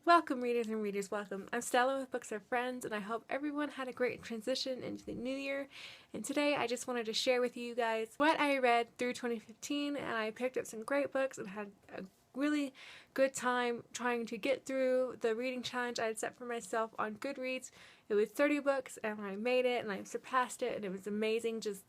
Welcome, readers and readers, welcome. I'm Stella with Books Are Friends, and I hope everyone had a great transition into the new year. And today I just wanted to share with you guys what I read through 2015, and I picked up some great books and had a really good time trying to get through the reading challenge I had set for myself on Goodreads. It was 30 books, and I made it, and I surpassed it, and it was amazing. Just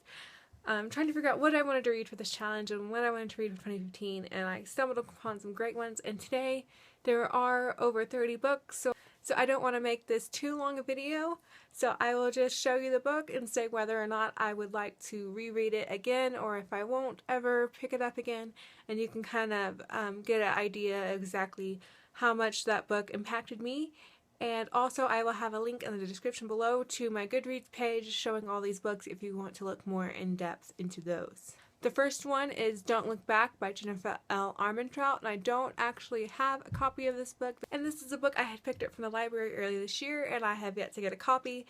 trying to figure out what I wanted to read for this challenge and what I wanted to read in 2015, and I stumbled upon some great ones. And today there are over 30 books, so I don't want to make this too long a video, so I will just show you the book and say whether or not I would like to reread it again or if I won't ever pick it up again, and you can kind of get an idea exactly how much that book impacted me. And also I will have a link in the description below to my Goodreads page showing all these books if you want to look more in depth into those. The first one is Don't Look Back by Jennifer L. Armentrout, and I don't actually have a copy of this book. And this is a book I had picked up from the library earlier this year, and I have yet to get a copy.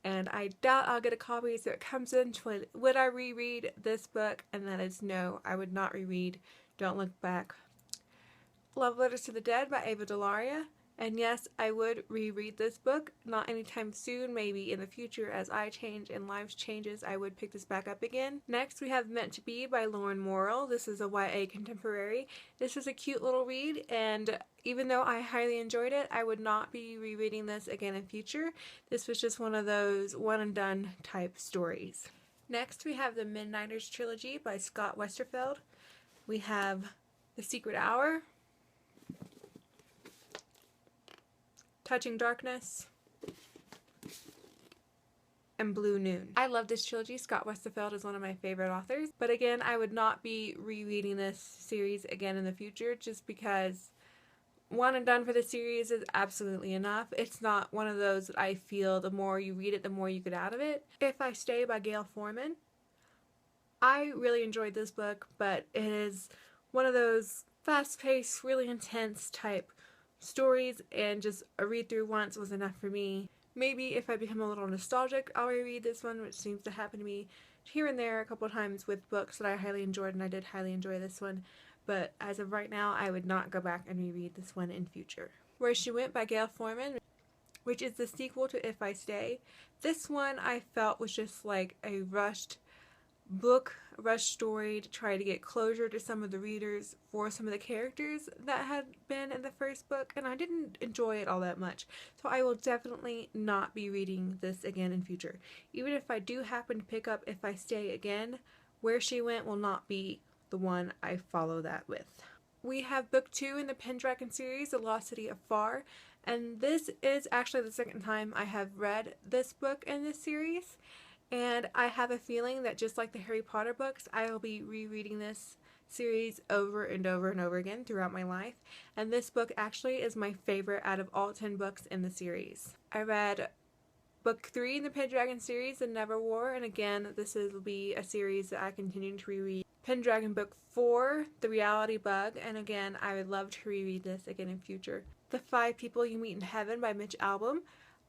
And I doubt I'll get a copy, so it comes into would I reread this book? And that is no, I would not reread Don't Look Back. Love Letters to the Dead by Ava DeLaria. And yes, I would reread this book, not anytime soon, maybe in the future as I change and lives changes, I would pick this back up again. Next we have Meant to Be by Lauren Morrill. This is a YA contemporary. This is a cute little read, and even though I highly enjoyed it, I would not be rereading this again in future. This was just one of those one and done type stories. Next we have the Midnighters trilogy by Scott Westerfeld. We have The Secret Hour, Touching Darkness, and Blue Noon. I love this trilogy. Scott Westerfeld is one of my favorite authors, but again, I would not be rereading this series again in the future just because one and done for the series is absolutely enough. It's not one of those that I feel the more you read it, the more you get out of it. If I Stay by Gail Forman. I really enjoyed this book, but it is one of those fast-paced, really intense type stories, and just a read through once was enough for me. Maybe if I become a little nostalgic, I'll reread this one, which seems to happen to me here and there a couple of times with books that I highly enjoyed, and I did highly enjoy this one. But as of right now, I would not go back and reread this one in future. Where She Went by Gail Forman, which is the sequel to If I Stay. This one I felt was just like a rushed story to try to get closure to some of the readers for some of the characters that had been in the first book, and I didn't enjoy it all that much. So I will definitely not be reading this again in future. Even if I do happen to pick up If I Stay again, Where She Went will not be the one I follow that with. We have book 2 in the Pendragon series, The Lost City of Far, and this is actually the second time I have read this book in this series. And I have a feeling that just like the Harry Potter books, I will be rereading this series over and over and over again throughout my life. And this book actually is my favorite out of all 10 books in the series. I read book 3 in the Pendragon series, The Neverwar, and again, this will be a series that I continue to reread. Pendragon book 4, The Reality Bug, and again, I would love to reread this again in future. The 5 People You Meet in Heaven by Mitch Albom.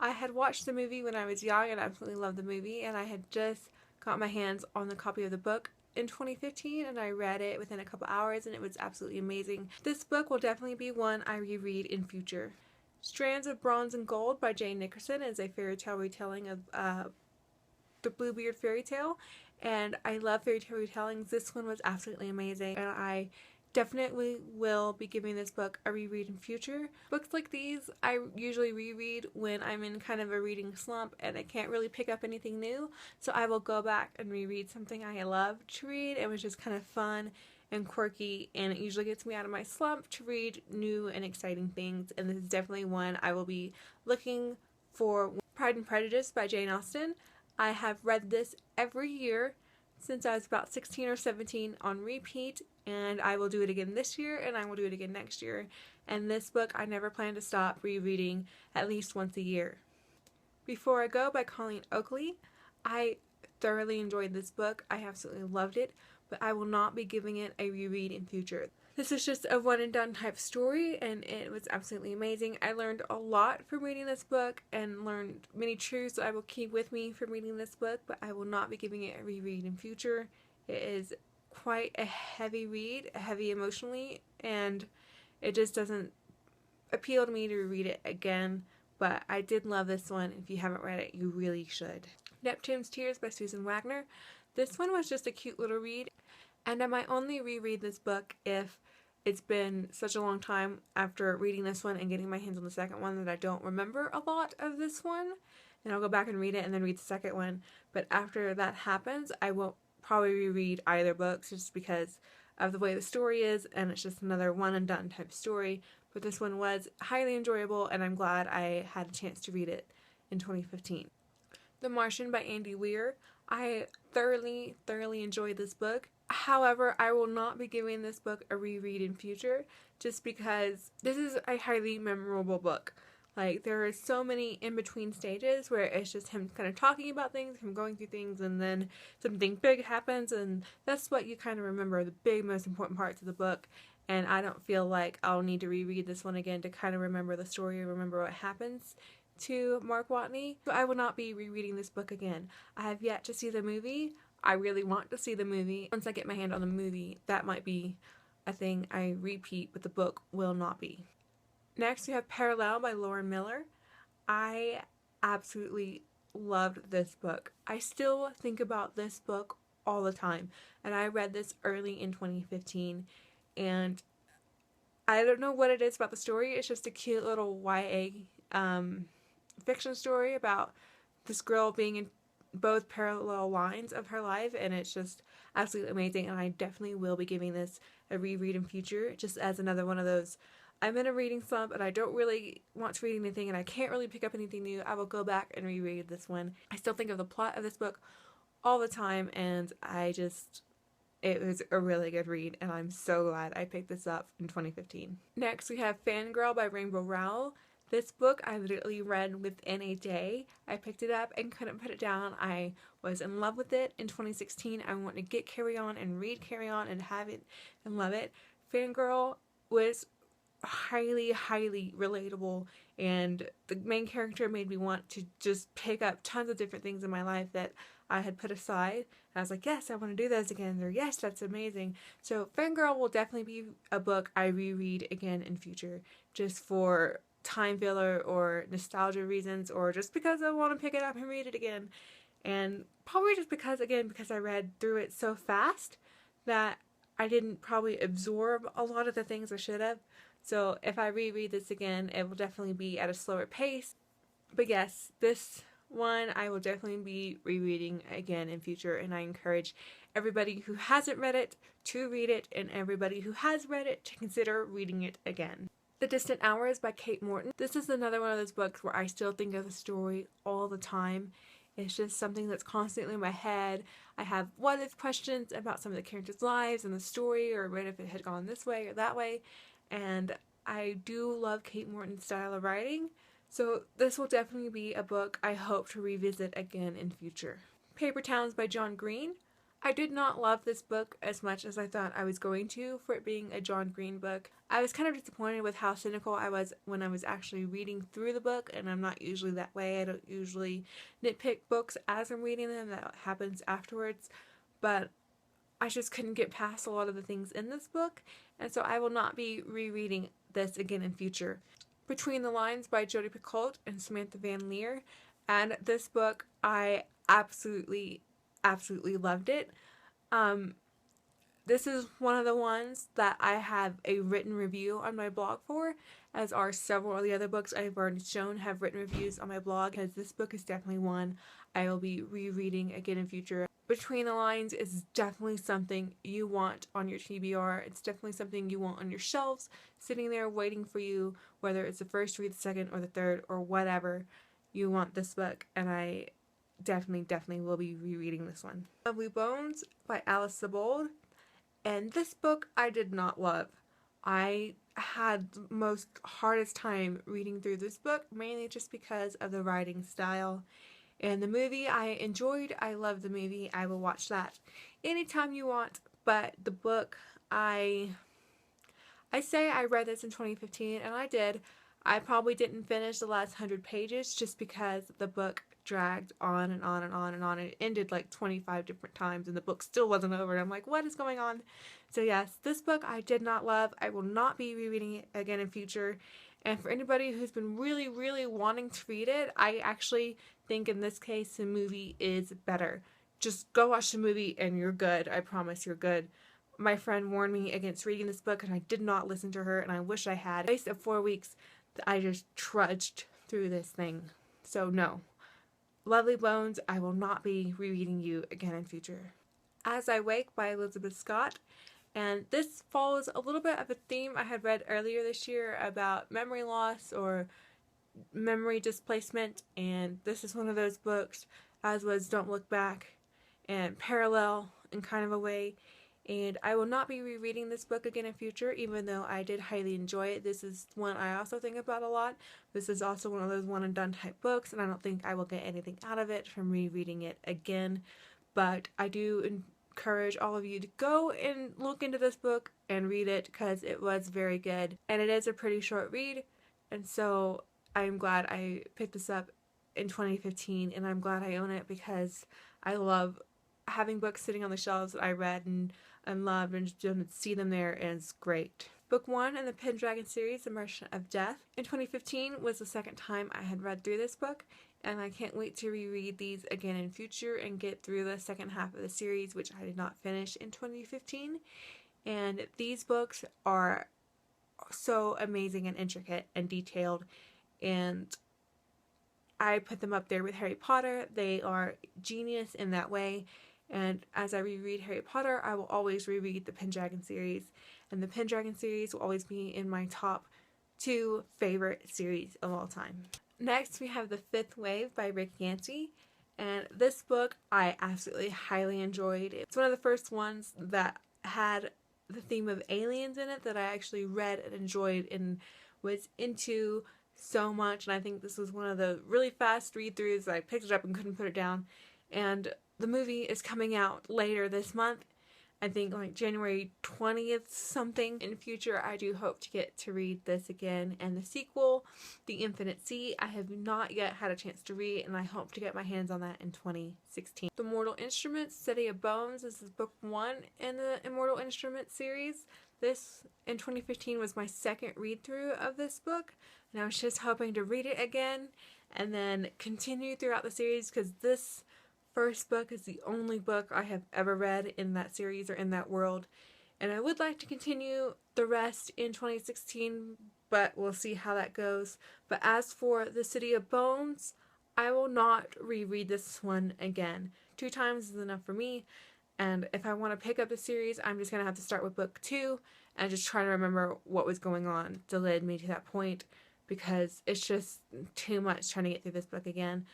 I had watched the movie when I was young and absolutely loved the movie, and I had just got my hands on the copy of the book in 2015, and I read it within a couple hours, and it was absolutely amazing. This book will definitely be one I reread in future. Strands of Bronze and Gold by Jane Nickerson is a fairy tale retelling of the Bluebeard fairy tale, and I love fairy tale retellings. This one was absolutely amazing, and I definitely will be giving this book a reread in future. Books like these I usually reread when I'm in kind of a reading slump and I can't really pick up anything new, so I will go back and reread something I love to read. It was just kind of fun and quirky, and it usually gets me out of my slump to read new and exciting things, and this is definitely one I will be looking for. Pride and Prejudice by Jane Austen. I have read this every year since I was about 16 or 17 on repeat, and I will do it again this year, and I will do it again next year. And this book I never plan to stop rereading at least once a year. Before I Go by Colleen Oakley. I thoroughly enjoyed this book. I absolutely loved it, but I will not be giving it a reread in future. This is just a one and done type story, and it was absolutely amazing. I learned a lot from reading this book and learned many truths that I will keep with me from reading this book, but I will not be giving it a reread in future. It is quite a heavy read, heavy emotionally, and it just doesn't appeal to me to read it again, but I did love this one. If you haven't read it, you really should. Neptune's Tears by Susan Wagner. This one was just a cute little read, and I might only reread this book if it's been such a long time after reading this one and getting my hands on the second one that I don't remember a lot of this one, and I'll go back and read it and then read the second one. But after that happens, I won't probably reread either books just because of the way the story is, and it's just another one and done type story. But this one was highly enjoyable, and I'm glad I had a chance to read it in 2015. The Martian by Andy Weir. I thoroughly enjoyed this book. However, I will not be giving this book a reread in future just because this is a highly memorable book. Like, there are so many in-between stages where it's just him kind of talking about things, him going through things, and then something big happens, and that's what you kind of remember, the big, most important parts of the book. And I don't feel like I'll need to reread this one again to kind of remember the story or remember what happens to Mark Watney. So I will not be rereading this book again. I have yet to see the movie. I really want to see the movie. Once I get my hand on the movie, that might be a thing I repeat, but the book will not be. Next, we have Parallel by Lauren Miller. I absolutely loved this book. I still think about this book all the time, and I read this early in 2015, and I don't know what it is about the story. It's just a cute little YA fiction story about this girl being in both parallel lines of her life, and it's just absolutely amazing, and I definitely will be giving this a reread in future, just as another one of those, I'm in a reading slump and I don't really want to read anything and I can't really pick up anything new. I will go back and reread this one. I still think of the plot of this book all the time, and it was a really good read, and I'm so glad I picked this up in 2015. Next, we have Fangirl by Rainbow Rowell. This book I literally read within a day. I picked it up and couldn't put it down. I was in love with it in 2016. I wanted to get Carry On and read Carry On and have it and love it. Fangirl was highly relatable, and the main character made me want to just pick up tons of different things in my life that I had put aside. And I was like, yes, I want to do those again, or yes, that's amazing. So Fangirl will definitely be a book I reread again in future, just for time filler or nostalgia reasons, or just because I want to pick it up and read it again. And probably just because I read through it so fast that I didn't probably absorb a lot of the things I should have. So if I reread this again, it will definitely be at a slower pace. But yes, this one I will definitely be rereading again in future, and I encourage everybody who hasn't read it to read it, and everybody who has read it to consider reading it again. The Distant Hours by Kate Morton. This is another one of those books where I still think of the story all the time. It's just something that's constantly in my head. I have what if questions about some of the characters' lives and the story, or what if it had gone this way or that way. And I do love Kate Morton's style of writing, so this will definitely be a book I hope to revisit again in future. Paper Towns by John Green. I did not love this book as much as I thought I was going to for it being a John Green book. I was kind of disappointed with how cynical I was when I was actually reading through the book, and I'm not usually that way. I don't usually nitpick books as I'm reading them. That happens afterwards. But I just couldn't get past a lot of the things in this book, and so I will not be rereading this again in future. Between the Lines by Jodi Picoult and Samantha Van Leer. And this book, I absolutely loved it. This is one of the ones that I have a written review on my blog for, as are several of the other books I've already shown have written reviews on my blog, because this book is definitely one I will be rereading again in future. Between the Lines is definitely something you want on your TBR. It's definitely something you want on your shelves, sitting there waiting for you, whether it's the first read, the second, or the third, or whatever. You want this book, and I definitely will be rereading this one. Lovely Bones by Alice Sebold. And this book I did not love. I had the most hardest time reading through this book, mainly just because of the writing style. And the movie I enjoyed. I loved the movie. I will watch that anytime you want. But the book, I say I read this in 2015, and I did. I probably didn't finish the last 100 pages just because the book dragged on and on and on and on. It ended like 25 different times, and the book still wasn't over. And I'm like, what is going on? So yes, this book I did not love. I will not be rereading it again in future. And for anybody who's been really, really wanting to read it, I actually think in this case the movie is better. Just go watch the movie and you're good. I promise you're good. My friend warned me against reading this book and I did not listen to her, and I wish I had. In the space of 4 weeks, I just trudged through this thing. So no. Lovely Bones, I will not be rereading you again in future. As I Wake by Elizabeth Scott. And this follows a little bit of a theme I had read earlier this year about memory loss or memory displacement. And this is one of those books, as was Don't Look Back, and parallel in kind of a way. And I will not be rereading this book again in future, even though I did highly enjoy it. This is one I also think about a lot. This is also one of those one and done type books, and I don't think I will get anything out of it from rereading it again. But I do encourage all of you to go and look into this book and read it, because it was very good. And it is a pretty short read, and so I'm glad I picked this up in 2015, and I'm glad I own it because I love having books sitting on the shelves that I read and loved, and just to see them there is great. Book 1 in the Pendragon series, The Merchant of Death, in 2015 was the second time I had read through this book, and I can't wait to reread these again in future and get through the second half of the series, which I did not finish in 2015. And these books are so amazing and intricate and detailed, and I put them up there with Harry Potter. They are genius in that way. And as I reread Harry Potter, I will always reread the Pendragon series. And the Pendragon series will always be in my top 2 favorite series of all time. Next, we have The Fifth Wave by Rick Yancey. And this book I absolutely highly enjoyed. It's one of the first ones that had the theme of aliens in it that I actually read and enjoyed and was into so much. And I think this was one of the really fast read-throughs. I picked it up and couldn't put it down. And the movie is coming out later this month. I think like January 20th something. In future, I do hope to get to read this again. And the sequel, The Infinite Sea, I have not yet had a chance to read, and I hope to get my hands on that in 2016. The Mortal Instruments, City of Bones. This is book 1 in the Immortal Instruments series. This, in 2015, was my second read-through of this book, and I was just hoping to read it again and then continue throughout the series, because this first book is the only book I have ever read in that series or in that world, and I would like to continue the rest in 2016, but we'll see how that goes. But as for The City of Bones, I will not reread this one again. 2 times is enough for me, and if I want to pick up the series, I'm just going to have to start with book 2 and just try to remember what was going on to lead me to that point, because it's just too much trying to get through this book again.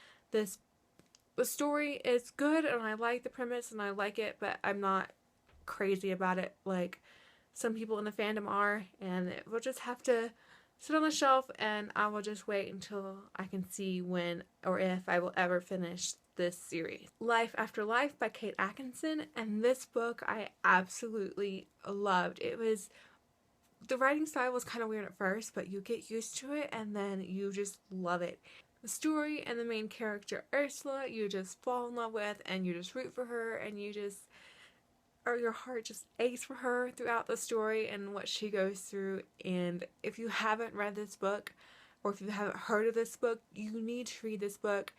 The story is good, and I like the premise, and I like it, but I'm not crazy about it like some people in the fandom are, and it will just have to sit on the shelf, and I will just wait until I can see when or if I will ever finish this series. Life After Life by Kate Atkinson, and this book I absolutely loved. The writing style was kind of weird at first, but you get used to it, and then you just love it. The story and the main character Ursula, you just fall in love with, and you just root for her, and your heart just aches for her throughout the story and what she goes through. And if you haven't read this book, or if you haven't heard of this book, you need to read this book.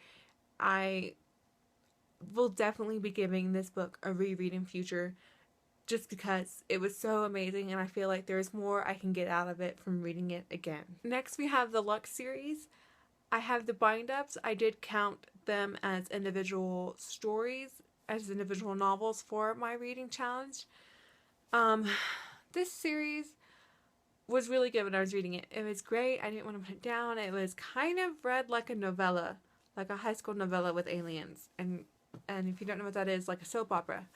I will definitely be giving this book a reread in future, just because it was so amazing, and I feel like there's more I can get out of it from reading it again. Next, we have the Lux series. I have the bind-ups. I did count them as individual stories, as individual novels for my reading challenge. This series was really good when I was reading it. It was great. I didn't want to put it down. It was kind of read like a novella, like a high school novella with aliens. And if you don't know what that is, like a soap opera.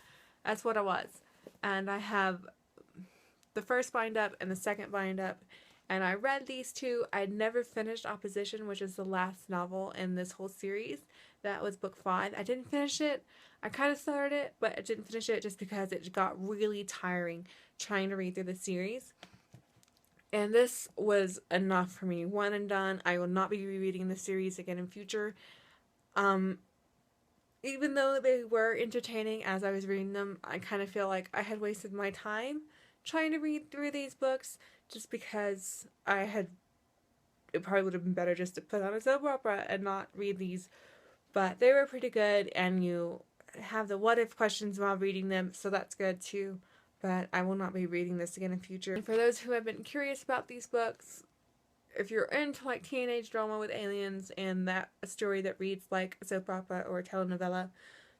That's what it was. And I have the first bind-up and the second bind-up. And I read these 2. I'd never finished Opposition, which is the last novel in this whole series. That was book 5. I didn't finish it. I kind of started it, but I didn't finish it just because it got really tiring trying to read through the series. And this was enough for me. One and done. I will not be rereading the series again in future. Even though they were entertaining as I was reading them, I kind of feel like I had wasted my time trying to read through these books, just because I had it probably would have been better just to put on a soap opera and not read these. But they were pretty good, and you have the what if questions while reading them, so that's good too. But I will not be reading this again in future. And for those who have been curious about these books, if you're into like teenage drama with aliens and that a story that reads like a soap opera or a telenovela,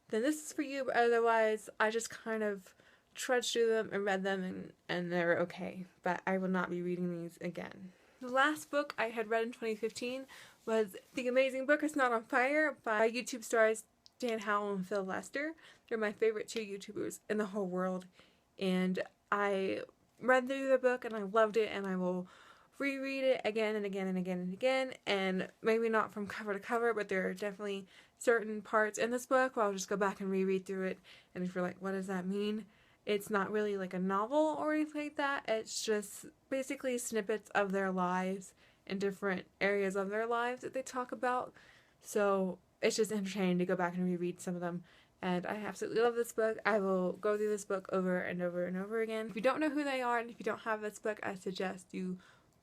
then this is for you. But otherwise, I just kind of trudged through them and read them, and they're okay. But I will not be reading these again. The last book I had read in 2015 was The Amazing Book Is Not on Fire by YouTube stars Dan Howell and Phil Lester. They're my favorite two YouTubers in the whole world. And I read through the book and I loved it, and I will reread it again and again and again and again. And maybe not from cover to cover, but there are definitely certain parts in this book where I'll just go back and reread through it. And if you're like, what does that mean? It's not really like a novel or anything like that. It's just basically snippets of their lives and different areas of their lives that they talk about. So it's just entertaining to go back and reread some of them. And I absolutely love this book. I will go through this book over and over and over again. If you don't know who they are, and if you don't have this book, I suggest you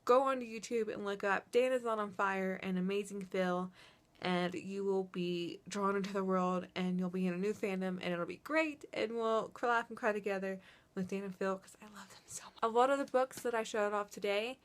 go onto YouTube and look up Dan Is Not on Fire and Amazing Phil, and you will be drawn into the world, and you'll be in a new fandom, and it'll be great, and we'll laugh and cry together with Dan and Phil, because I love them so much. A lot of the books that I showed off today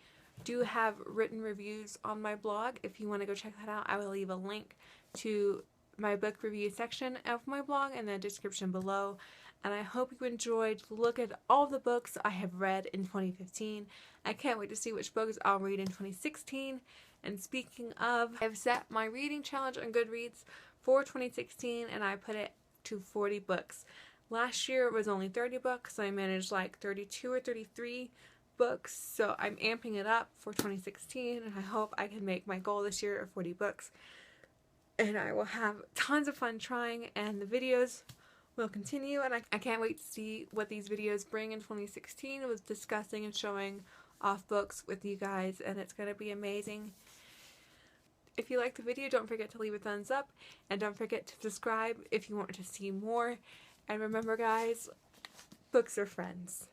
do have written reviews on my blog. If you want to go check that out, I will leave a link to my book review section of my blog in the description below. And I hope you enjoyed to look at all the books I have read in 2015. I can't wait to see which books I'll read in 2016. And speaking of, I've set my reading challenge on Goodreads for 2016, and I put it to 40 books. Last year it was only 30 books, so I managed like 32 or 33 books, so I'm amping it up for 2016, and I hope I can make my goal this year of 40 books. And I will have tons of fun trying, and the videos will continue, and I can't wait to see what these videos bring in 2016 with discussing and showing off books with you guys, and it's going to be amazing. If you liked the video, don't forget to leave a thumbs up, and don't forget to subscribe if you want to see more. And remember guys, books are friends.